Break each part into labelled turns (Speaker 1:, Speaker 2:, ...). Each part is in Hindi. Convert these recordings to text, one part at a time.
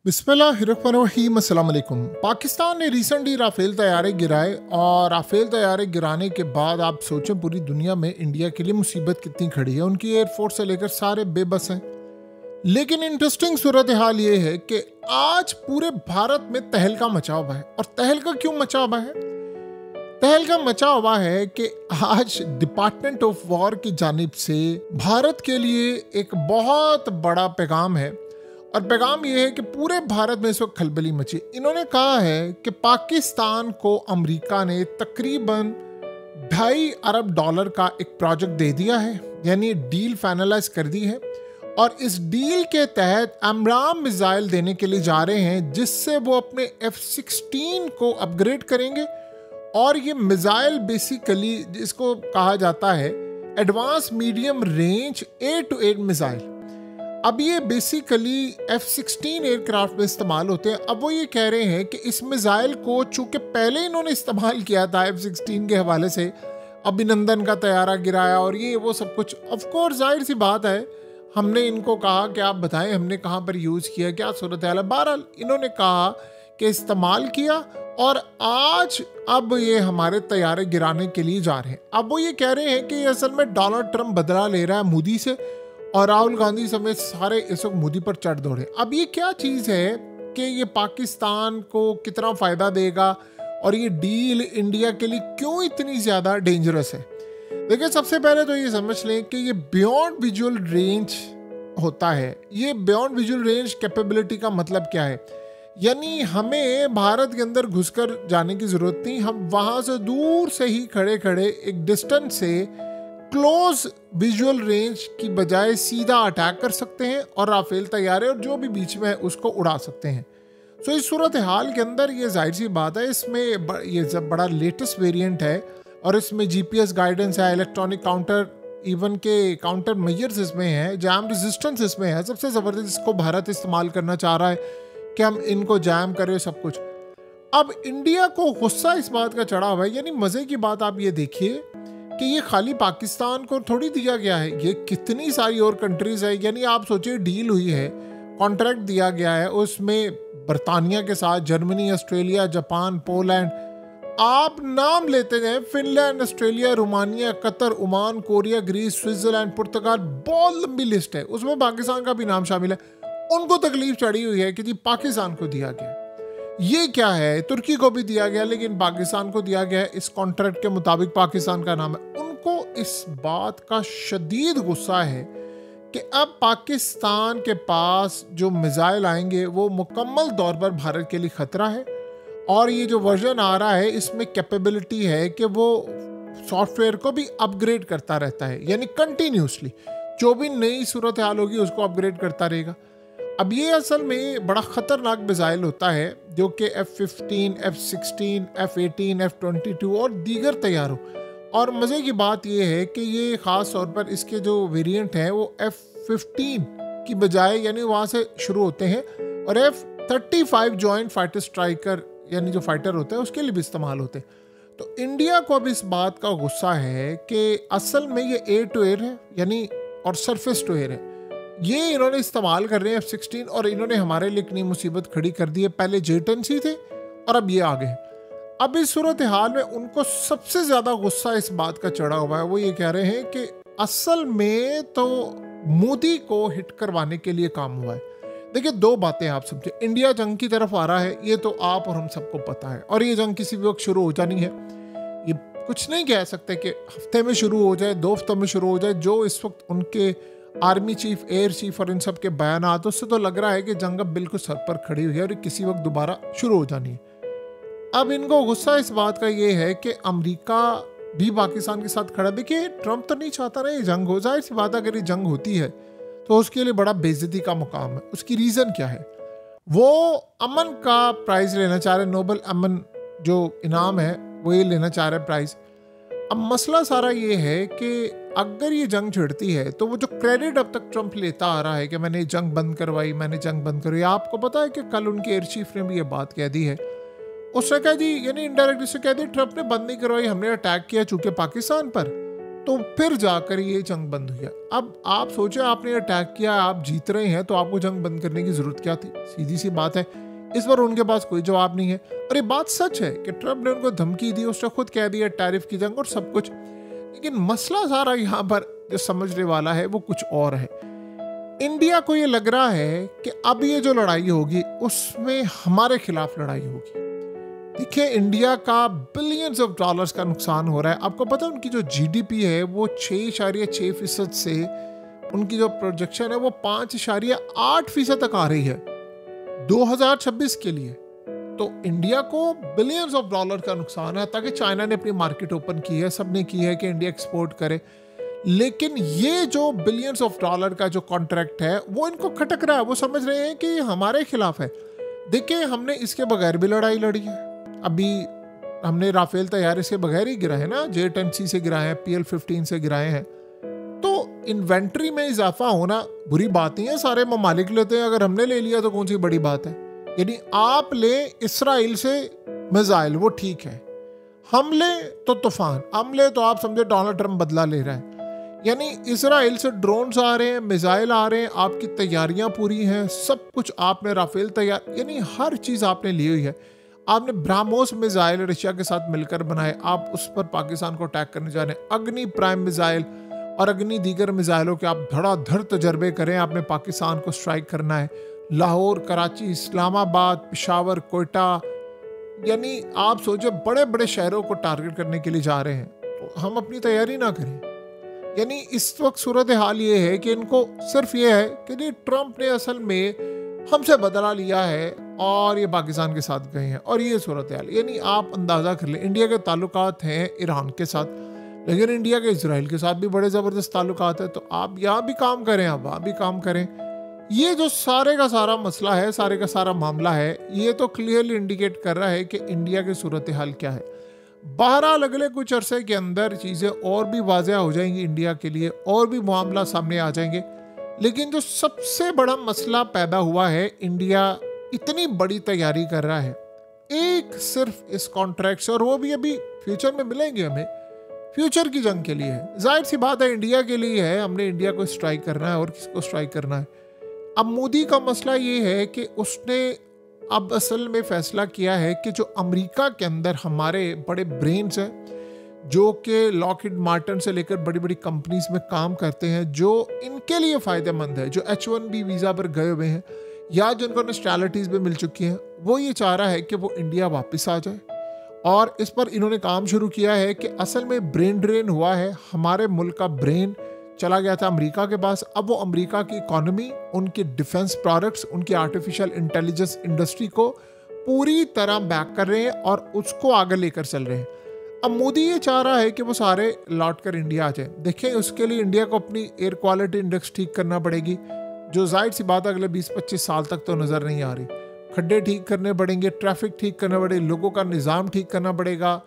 Speaker 1: बिस्मिल्लाहिर्रहमानिर्रहीम। अस्सलाम वालेकुम। पाकिस्तान ने रिसेंटली राफेल तैयारे गिराए और राफेल तैयारे गिराने के बाद आप सोचें पूरी दुनिया में इंडिया के लिए मुसीबत कितनी खड़ी है। उनकी एयरफोर्स से लेकर सारे बेबस हैं। लेकिन इंटरेस्टिंग सूरत हाल ये है कि आज पूरे भारत में तहलका मचा हुआ है। और तहलका क्यों मचा हुआ है? तहलका मचा हुआ है कि आज डिपार्टमेंट ऑफ वॉर की जानिब से भारत के लिए एक बहुत बड़ा पैगाम है। और पैगाम यह है कि पूरे भारत में इस वक्त खलबली मची। इन्होंने कहा है कि पाकिस्तान को अमेरिका ने तकरीबन $2.5 अरब का एक प्रोजेक्ट दे दिया है, यानी डील फाइनलाइज कर दी है। और इस डील के तहत एमराम मिसाइल देने के लिए जा रहे हैं, जिससे वो अपने F-16 को अपग्रेड करेंगे। और ये मिसाइल बेसिकली जिसको कहा जाता है advance medium range A-8 missile. अब ये बेसिकली F-16 एयरक्राफ्ट में इस्तेमाल होते हैं। अब वो ये कह रहे हैं कि इस मिसाइल को चूंकि पहले इन्होंने इस्तेमाल किया था F-16 के हवाले से, अभिनंदन का तैयारा गिराया और ये वो सब कुछ, ऑफ कोर्स जाहिर सी बात है, हमने इनको कहा कि आप बताएं हमने कहाँ पर यूज़ किया, क्या सूरत हाल है। बहरहाल इन्होंने कहा कि इस्तेमाल किया और आज अब ये हमारे तैयारे गिराने के लिए जा रहे हैं। अब वो ये कह रहे हैं कि असल में डोनाल्ड ट्रंप बदला ले रहा है मोदी से, और राहुल गांधी समेत सारे इस वक्त मोदी पर चढ़ दौड़े। अब ये क्या चीज़ है कि ये पाकिस्तान को कितना फ़ायदा देगा और ये डील इंडिया के लिए क्यों इतनी ज़्यादा डेंजरस है? देखिए, सबसे पहले तो ये समझ लें कि ये बियॉन्ड विजुअल रेंज होता है। ये बियॉन्ड विजुअल रेंज कैपेबिलिटी का मतलब क्या है? यानी हमें भारत के अंदर घुसकर जाने की ज़रूरत नहीं, हम वहाँ से दूर से ही खड़े खड़े एक डिस्टेंस से क्लोज विजुअल रेंज की बजाय सीधा अटैक कर सकते हैं और राफेल तैयारे और जो भी बीच में है उसको उड़ा सकते हैं। सो इस सूरत हाल के अंदर ये जाहिर सी बात है, इसमें ये बड़ा लेटेस्ट वेरिएंट है और इसमें GPS गाइडेंस है, इलेक्ट्रॉनिक काउंटर, इवन के काउंटर मेजर्स इसमें है, जैम रेजिस्टेंस इसमें है। सबसे ज़बरदस्त इसको भारत इस्तेमाल करना चाह रहा है कि हम इनको जैम करें सब कुछ। अब इंडिया को गुस्सा इस बात का चढ़ा हुआ है। यानी मज़े की बात आप ये देखिए कि ये खाली पाकिस्तान को थोड़ी दिया गया है, ये कितनी सारी और कंट्रीज है। यानी आप सोचिए, डील हुई है, कॉन्ट्रैक्ट दिया गया है, उसमें बरतानिया के साथ जर्मनी, ऑस्ट्रेलिया, जापान, पोलैंड, आप नाम लेते जाए, Finland, Australia, Romania, Qatar, Oman, Korea, Greece, Switzerland, पुर्तगाल, बहुत लंबी लिस्ट है। उसमें पाकिस्तान का भी नाम शामिल है। उनको तकलीफ चढ़ी हुई है कि जी पाकिस्तान को दिया गया। ये क्या है? तुर्की को भी दिया गया लेकिन पाकिस्तान को दिया गया है। इस कॉन्ट्रैक्ट के मुताबिक पाकिस्तान का नाम है। उनको इस बात का शदीद गुस्सा है कि अब पाकिस्तान के पास जो मिसाइल आएंगे वो मुकम्मल तौर पर भारत के लिए खतरा है। और ये जो वर्जन आ रहा है इसमें कैपेबिलिटी है कि वो सॉफ्टवेयर को भी अपग्रेड करता रहता है, यानी कंटिन्यूसली जो भी नई सूरत हाल होगी उसको अपग्रेड करता रहेगा। अब ये असल में बड़ा ख़तरनाक मिसाइल होता है जो कि F-15, F-16, F-18, F-22 और दीगर तैयारों। और मज़े की बात ये है कि ये ख़ास तौर पर इसके जो वेरिएंट हैं वो F-15 की बजाय यानी वहाँ से शुरू होते हैं, और F-35 जॉइंट फाइटर स्ट्राइकर यानी जो फाइटर होता है उसके लिए भी इस्तेमाल होते हैं। तो इंडिया को अब इस बात का गुस्सा है कि असल में ये एयर टू एयर है, यानी और सरफेस टू एयर है। ये इन्होंने इस्तेमाल कर रहे हैं F-16 और इन्होंने हमारे लिए इतनी मुसीबत खड़ी कर दी है। पहले J-10C थे और अब ये आ गए। अब इस सूरत हाल में उनको सबसे ज़्यादा गुस्सा इस बात का चढ़ा हुआ है। वो ये कह रहे हैं कि असल में तो मोदी को हिट करवाने के लिए काम हुआ है। देखिए, दो बातें आप समझे। इंडिया जंग की तरफ आ रहा है, ये तो आप और हम सबको पता है, और ये जंग किसी भी वक्त शुरू हो जानी है। ये कुछ नहीं कह सकते कि हफ्ते में शुरू हो जाए, 2 हफ्तों में शुरू हो जाए। जो इस वक्त उनके आर्मी चीफ, एयर चीफ और इन सब के बयानात, उससे तो लग रहा है कि जंग अब बिल्कुल सर पर खड़ी हुई है और किसी वक्त दोबारा शुरू हो जानी है। अब इनको गुस्सा इस बात का ये है कि अमेरिका भी पाकिस्तान के साथ खड़ा। देखिए, ट्रंप तो नहीं चाहता ना ये जंग हो। जाहिर सी बात है, अगर ये जंग होती है तो उसके लिए बड़ा बेइज्जती का मुकाम है। उसकी रीज़न क्या है? वो अमन का प्राइज़ लेना चाह रहे, नोबल अमन जो इनाम है वो ये लेना चाह रहे प्राइज़। अब मसला सारा ये है कि अगर ये जंग छिड़ती है तो वो जो क्रेडिट अब तक ट्रंप लेता आ रहा है कि मैंने जंग बंद करवाई, मैंने जंग बंद करवाई, आपको पता है कि कल उनके एयर चीफ ने भी ये बात कह दी है। उसने कहा जी, यानी इनडायरेक्टली से कह दी ट्रंप ने बंद नहीं करवाई, हमने अटैक किया चूंकि पाकिस्तान पर। तो फिर जाकर ये जंग बंद हुई है। अब आप सोचे, आपने अटैक किया, आप जीत रहे हैं, तो आपको जंग बंद करने की जरूरत क्या थी? सीधी सी बात है, इस पर उनके पास कोई जवाब नहीं है। और ये बात सच है कि ट्रम्प ने उनको धमकी दी, उसने खुद कह दिया टैरिफ की जंग और सब कुछ। लेकिन मसला सारा यहाँ पर जो समझने वाला है वो कुछ और है। इंडिया को ये लग रहा है कि अब ये जो लड़ाई होगी उसमें हमारे खिलाफ लड़ाई होगी। देखिए, इंडिया का बिलियंस ऑफ डॉलर्स का नुकसान हो रहा है। आपको पता है उनकी जो जीडीपी है वो 6.6% से उनकी जो प्रोजेक्शन है वो 5.8% तक आ रही है 2026 के लिए। तो इंडिया को बिलियंस ऑफ डॉलर का नुकसान है। ताकि चाइना ने अपनी मार्केट ओपन की है, सबने की है कि इंडिया एक्सपोर्ट करे, लेकिन ये जो बिलियंस ऑफ डॉलर का जो कॉन्ट्रैक्ट है वो इनको खटक रहा है। वो समझ रहे हैं कि ये हमारे खिलाफ है। देखिए, हमने इसके बगैर भी लड़ाई लड़ी है। अभी हमने राफेल तैयार इसके बगैर ही गिराए ना, J-10C से गिराए हैं, PL-15 से गिराए हैं। तो इन्वेंट्री में इजाफा होना बुरी बात नहीं है, सारे ममालिक लेते हैं। अगर हमने ले लिया तो कौन सी बड़ी बात है? यानी आप ले इसराइल से मिसाइल, वो ठीक है, हम ले तो तूफान, हम ले तो आप समझे डोनाल्ड ट्रम्प बदला ले रहा है। यानी इसराइल से ड्रोन्स आ रहे हैं, मिसाइल आ रहे हैं, आपकी तैयारियां पूरी हैं, सब कुछ आपने राफेल तैयार, यानी हर चीज़ आपने ली हुई है। आपने ब्राह्मोस मिसाइल रशिया के साथ मिलकर बनाए, आप उस पर पाकिस्तान को अटैक करने जा रहे हैं। अग्नि प्राइम मिसाइल और अग्नि दीगर मिसाइलों के आप धड़ाधड़ तजर्बे करें, आपने पाकिस्तान को स्ट्राइक करना है। लाहौर, कराची, इस्लामाबाद, पेशावर, कोयटा, यानी आप सोचे बड़े बड़े शहरों को टारगेट करने के लिए जा रहे हैं। तो हम अपनी तैयारी ना करें? यानी इस वक्त सूरत हाल ये है कि इनको सिर्फ ये है कि नहीं, ट्रम्प ने असल में हमसे बदला लिया है और ये पाकिस्तान के साथ गए हैं, और ये सूरत हाल। यानी आप अंदाज़ा कर लें, इंडिया के ताल्लुकात हैं ईरान के साथ, लेकिन इंडिया के इजराइल के साथ भी बड़े ज़बरदस्त ताल्लुकात हैं। तो आप यहाँ भी काम करें, आप वहाँ भी काम करें। ये जो सारे का सारा मसला है, सारे का सारा मामला है, ये तो क्लियरली इंडिकेट कर रहा है कि इंडिया की सूरत हाल क्या है। बहरहाल अगले कुछ अरसे के अंदर चीज़ें और भी वाज़ेह हो जाएंगी इंडिया के लिए, और भी मामला सामने आ जाएंगे। लेकिन जो सबसे बड़ा मसला पैदा हुआ है, इंडिया इतनी बड़ी तैयारी कर रहा है एक सिर्फ इस कॉन्ट्रैक्ट से, और वो भी अभी फ्यूचर में मिलेंगे हमें, फ्यूचर की जंग के लिए है। जाहिर सी बात है इंडिया के लिए है, हमने इंडिया को स्ट्राइक करना है और किसको स्ट्राइक करना है। अब मोदी का मसला ये है कि उसने अब असल में फैसला किया है कि जो अमेरिका के अंदर हमारे बड़े ब्रेन्स हैं, जो कि लॉकहीड मार्टिन से लेकर बड़ी बड़ी कंपनीज में काम करते हैं, जो इनके लिए फ़ायदेमंद है, जो H-1B वीज़ा पर गए हुए हैं या जिनको नेशनैलिटीज़ भी मिल चुकी हैं, वो ये चाह रहा है कि वो इंडिया वापस आ जाए। और इस पर इन्होंने काम शुरू किया है कि असल में ब्रेन ड्रेन हुआ है, हमारे मुल्क का ब्रेन चला गया था अमेरिका के पास। अब वो अमेरिका की इकोनॉमी, उनकी डिफेंस प्रोडक्ट्स, उनकी आर्टिफिशियल इंटेलिजेंस इंडस्ट्री को पूरी तरह बैक कर रहे हैं और उसको आगे लेकर चल रहे हैं। अब मोदी ये चाह रहा है कि वो सारे लौट कर इंडिया आ जाए। देखें, उसके लिए इंडिया को अपनी एयर क्वालिटी इंडेक्स ठीक करना पड़ेगी, जो जाहिर सी बात अगले 20-25 साल तक तो नज़र नहीं आ रही। खड्डे ठीक करने पड़ेंगे, ट्रैफिक ठीक करना पड़ेगा, लोगों का निज़ाम ठीक करना पड़ेगा।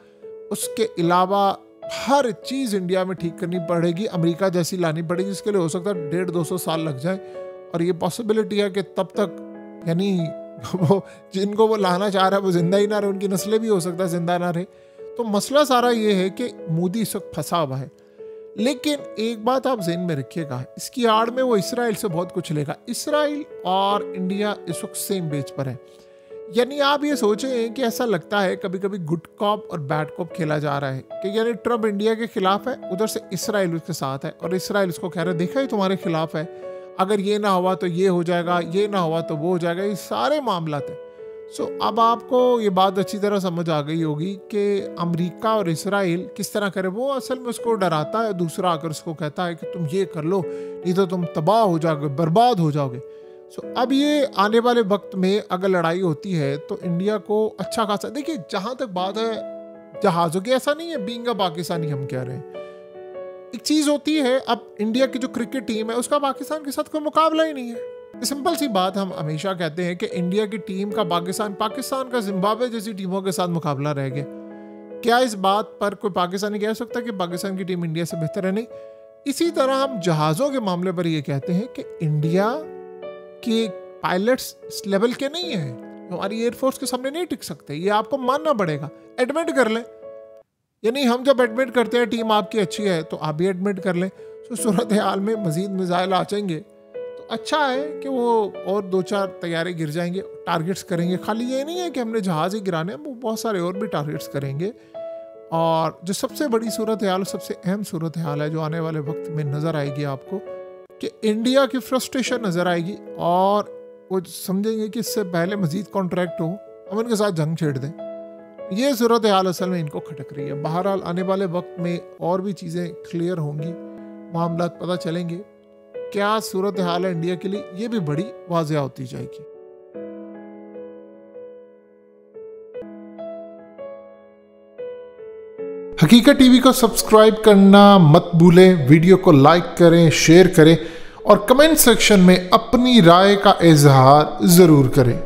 Speaker 1: उसके अलावा हर चीज़ इंडिया में ठीक करनी पड़ेगी, अमेरिका जैसी लानी पड़ेगी, जिसके लिए हो सकता है 150-200 साल लग जाए। और ये पॉसिबिलिटी है कि तब तक यानी वो जिनको वो लाना चाह रहा है वो जिंदा ही ना रहे, उनकी नस्लें भी हो सकता है जिंदा ना रहे। तो मसला सारा ये है कि मोदी इस वक्त फंसा हुआ है। लेकिन एक बात आप ज़हन में रखिएगा, इसकी आड़ में वो इसराइल से बहुत कुछ लेगा। इसराइल और इंडिया इस वक्त सेम पेज पर है। यानी आप ये सोचें कि ऐसा लगता है कभी कभी गुड कॉप और बैड कॉप खेला जा रहा है कि यानी ट्रम्प इंडिया के खिलाफ है, उधर से इसराइल उसके साथ है, और इसराइल उसको कह रहा है देखा ही तुम्हारे खिलाफ है, अगर ये ना हुआ तो ये हो जाएगा, ये ना हुआ तो वो हो जाएगा। ये सारे मामला थे। सो अब आपको ये बात अच्छी तरह समझ आ गई होगी कि अमेरिका और इसराइल किस तरह करे। वो असल में उसको डराता है, दूसरा आकर उसको कहता है कि तुम ये कर लो, नहीं तो तुम तबाह हो जाओगे, बर्बाद हो जाओगे। अब ये आने वाले वक्त में अगर लड़ाई होती है तो इंडिया को अच्छा खासा, देखिए जहाँ तक बात है जहाज़ों की, ऐसा नहीं है बीइंग अ पाकिस्तानी हम कह रहे हैं। एक चीज़ होती है, अब इंडिया की जो क्रिकेट टीम है उसका पाकिस्तान के साथ कोई मुकाबला ही नहीं है। सिंपल सी बात हम हमेशा कहते हैं कि इंडिया की टीम का पाकिस्तान का जिम्बाब्वे जैसी टीमों के साथ मुकाबला रह गया। क्या इस बात पर कोई पाकिस्तानी कह सकता है कि पाकिस्तान की टीम इंडिया से बेहतर है? नहीं। इसी तरह हम जहाज़ों के मामले पर ये कहते हैं कि इंडिया के पायलट्स इस लेवल के नहीं है, हमारी एयरफोर्स के सामने नहीं टिक सकते। ये आपको मानना पड़ेगा, एडमिट कर लें। यानी हम जब एडमिट करते हैं टीम आपकी अच्छी है तो आप भी एडमिट कर लें। तो सूरत हाल में मज़ीद मिसाइल आ जाएंगे तो अच्छा है कि वो और 2-4 तैयारे गिर जाएंगे, टारगेट्स करेंगे। खाली ये नहीं है कि हमने जहाज़ ही गिराने हैं, वो बहुत सारे और भी टारगेट्स करेंगे। और जो सबसे बड़ी सूरत हाल, सबसे अहम सूरत हाल है जो आने वाले वक्त में नज़र आएगी आपको, कि इंडिया की फ्रस्ट्रेशन नज़र आएगी और वो समझेंगे कि इससे पहले मज़ीद कॉन्ट्रैक्ट हो, हम इनके साथ जंग छेड़ दें। ये सूरत हाल असल में इनको खटक रही है। बहरहाल आने वाले वक्त में और भी चीज़ें क्लियर होंगी, मामला पता चलेंगे, क्या सूरत हाल है इंडिया के लिए, ये भी बड़ी वाज़ेह होती जाएगी। हकीकत टीवी को सब्सक्राइब करना मत भूलें, वीडियो को लाइक करें, शेयर करें और कमेंट सेक्शन में अपनी राय का इजहार ज़रूर करें।